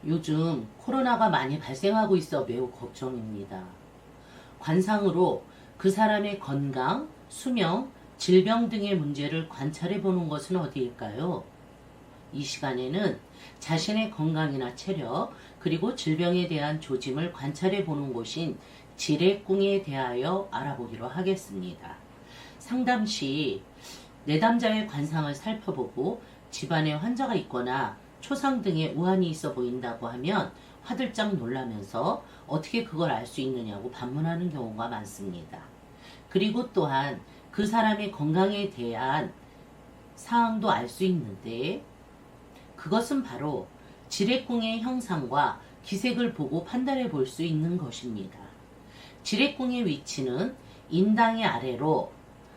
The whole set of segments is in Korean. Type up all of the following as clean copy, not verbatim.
요즘 코로나가 많이 발생하고 있어 매우 걱정입니다. 관상으로 그 사람의 건강, 수명, 질병 등의 문제를 관찰해 보는 것은 어디일까요? 이 시간에는 자신의 건강이나 체력, 그리고 질병에 대한 조짐을 관찰해 보는 곳인 지레궁에 대하여 알아보기로 하겠습니다. 상담 시 내담자의 관상을 살펴보고 집안에 환자가 있거나 초상 등의 우환이 있어 보인다고 하면 화들짝 놀라면서 어떻게 그걸 알 수 있느냐고 반문하는 경우가 많습니다. 그리고 또한 그 사람의 건강에 대한 사항도 알 수 있는데 그것은 바로 지레궁의 형상과 기색을 보고 판단해 볼 수 있는 것입니다. 지레궁의 위치는 인당의 아래로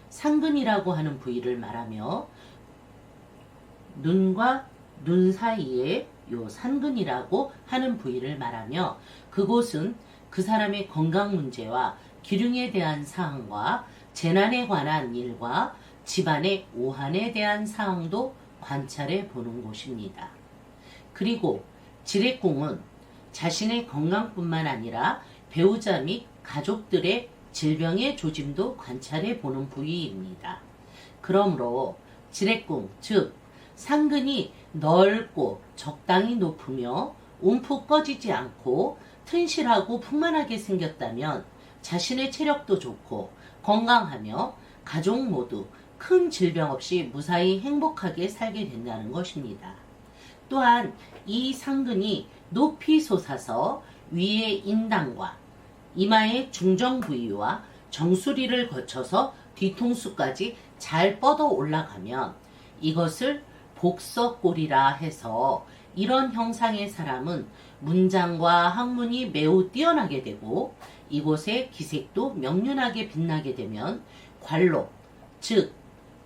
상근이라고 하는 부위를 말하며 눈과 눈 사이에 요 상근이라고 하는 부위를 말하며 그곳은 그 사람의 건강 문제와 기륭에 대한 사항과 재난에 관한 일과 집안의 오한에 대한 사항도 관찰해 보는 곳입니다. 그리고 지레궁은 자신의 건강뿐만 아니라 배우자 및 가족들의 질병의 조짐도 관찰해 보는 부위입니다. 그러므로 지레궁, 즉 상근이 넓고 적당히 높으며 움푹 꺼지지 않고 튼실하고 풍만하게 생겼다면 자신의 체력도 좋고 건강하며 가족 모두 큰 질병 없이 무사히 행복하게 살게 된다는 것입니다. 또한 이 상근이 높이 솟아서 위의 인당과 이마의 중정 부위와 정수리를 거쳐서 뒤통수까지 잘 뻗어 올라가면 이것을 복서골이라 해서 이런 형상의 사람은 문장과 학문이 매우 뛰어나게 되고 이곳의 기색도 명륜하게 빛나게 되면 관록, 즉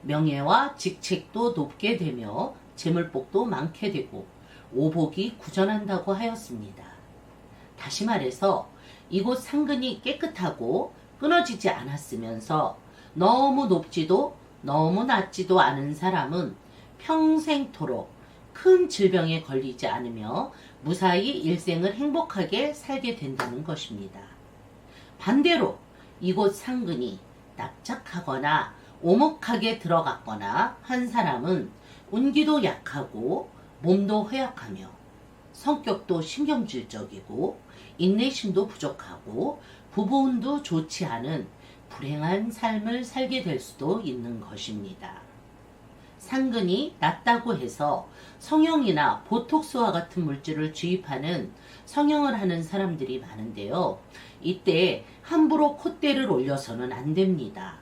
명예와 직책도 높게 되며 재물복도 많게 되고 오복이 구전한다고 하였습니다. 다시 말해서 이곳 상근이 깨끗하고 끊어지지 않았으면서 너무 높지도 너무 낮지도 않은 사람은 평생토록 큰 질병에 걸리지 않으며 무사히 일생을 행복하게 살게 된다는 것입니다. 반대로 이곳 상근이 납작하거나 오목하게 들어갔거나 한 사람은 운기도 약하고 몸도 허약하며 성격도 신경질적이고 인내심도 부족하고 부부운도 좋지 않은 불행한 삶을 살게 될 수도 있는 것입니다. 상근이 낮다고 해서 성형이나 보톡스와 같은 물질을 주입하는 성형을 하는 사람들이 많은데요. 이때 함부로 콧대를 올려서는 안 됩니다.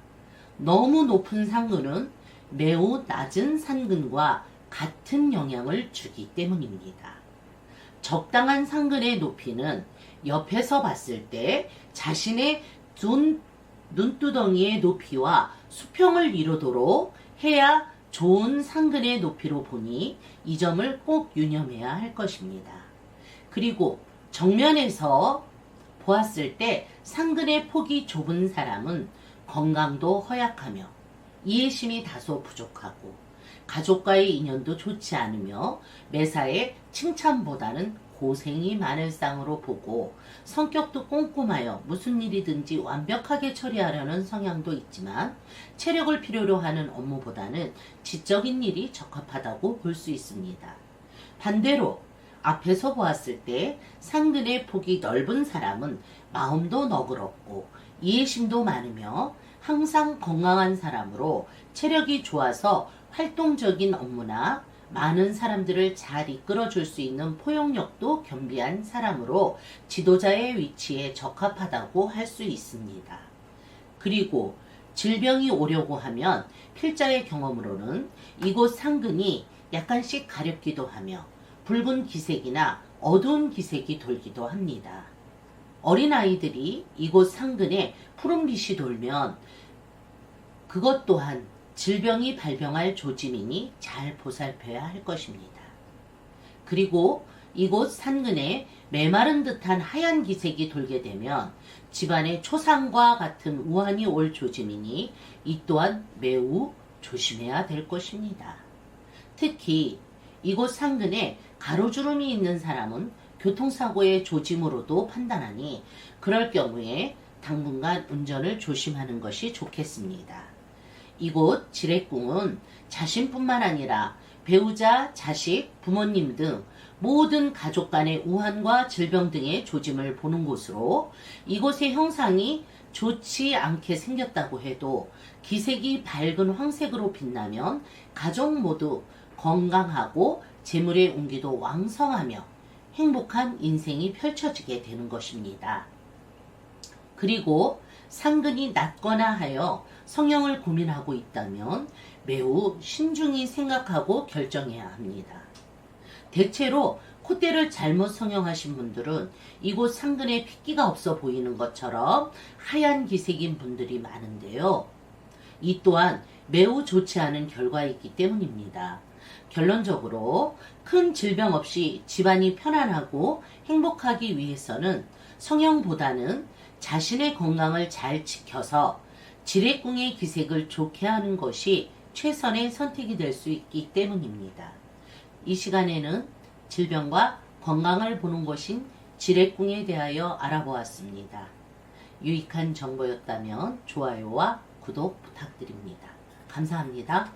너무 높은 상근은 매우 낮은 상근과 같은 영향을 주기 때문입니다. 적당한 상근의 높이는 옆에서 봤을 때 자신의 눈두덩이의 높이와 수평을 이루도록 해야 좋은 상근의 높이로 보니 이 점을 꼭 유념해야 할 것입니다. 그리고 정면에서 보았을 때 상근의 폭이 좁은 사람은 건강도 허약하며 이해심이 다소 부족하고 가족과의 인연도 좋지 않으며 매사에 칭찬보다는 고생이 많을 쌍으로 보고 성격도 꼼꼼하여 무슨 일이든지 완벽하게 처리하려는 성향도 있지만 체력을 필요로 하는 업무보다는 지적인 일이 적합하다고 볼 수 있습니다. 반대로 앞에서 보았을 때 상근의 폭이 넓은 사람은 마음도 너그럽고 이해심도 많으며 항상 건강한 사람으로 체력이 좋아서 활동적인 업무나 많은 사람들을 잘 이끌어줄 수 있는 포용력도 겸비한 사람으로 지도자의 위치에 적합하다고 할 수 있습니다. 그리고 질병이 오려고 하면 필자의 경험으로는 이곳 상근이 약간씩 가렵기도 하며 붉은 기색이나 어두운 기색이 돌기도 합니다. 어린아이들이 이곳 상근에 푸른빛이 돌면 그것 또한 질병이 발병할 조짐이니 잘 보살펴야 할 것입니다. 그리고 이곳 상근에 메마른 듯한 하얀 기색이 돌게 되면 집안에 초상과 같은 우환이 올 조짐이니 이 또한 매우 조심해야 될 것입니다. 특히 이곳 상근에 가로주름이 있는 사람은 교통사고의 조짐으로도 판단하니 그럴 경우에 당분간 운전을 조심하는 것이 좋겠습니다. 이곳 지렛궁은 자신뿐만 아니라 배우자, 자식, 부모님 등 모든 가족 간의 우환과 질병 등의 조짐을 보는 곳으로 이곳의 형상이 좋지 않게 생겼다고 해도 기색이 밝은 황색으로 빛나면 가족 모두 건강하고 재물의 운기도 왕성하며 행복한 인생이 펼쳐지게 되는 것입니다. 그리고 상근이 낮거나 하여 성형을 고민하고 있다면 매우 신중히 생각하고 결정해야 합니다. 대체로 콧대를 잘못 성형하신 분들은 이곳 상근에 핏기가 없어 보이는 것처럼 하얀 기색인 분들이 많은데요. 이 또한 매우 좋지 않은 결과이기 때문입니다. 결론적으로 큰 질병 없이 집안이 편안하고 행복하기 위해서는 성형보다는 자신의 건강을 잘 지켜서 지렛궁의 기색을 좋게 하는 것이 최선의 선택이 될 수 있기 때문입니다. 이 시간에는 질병과 건강을 보는 곳인 지렛궁에 대하여 알아보았습니다. 유익한 정보였다면 좋아요와 구독 부탁드립니다. 감사합니다.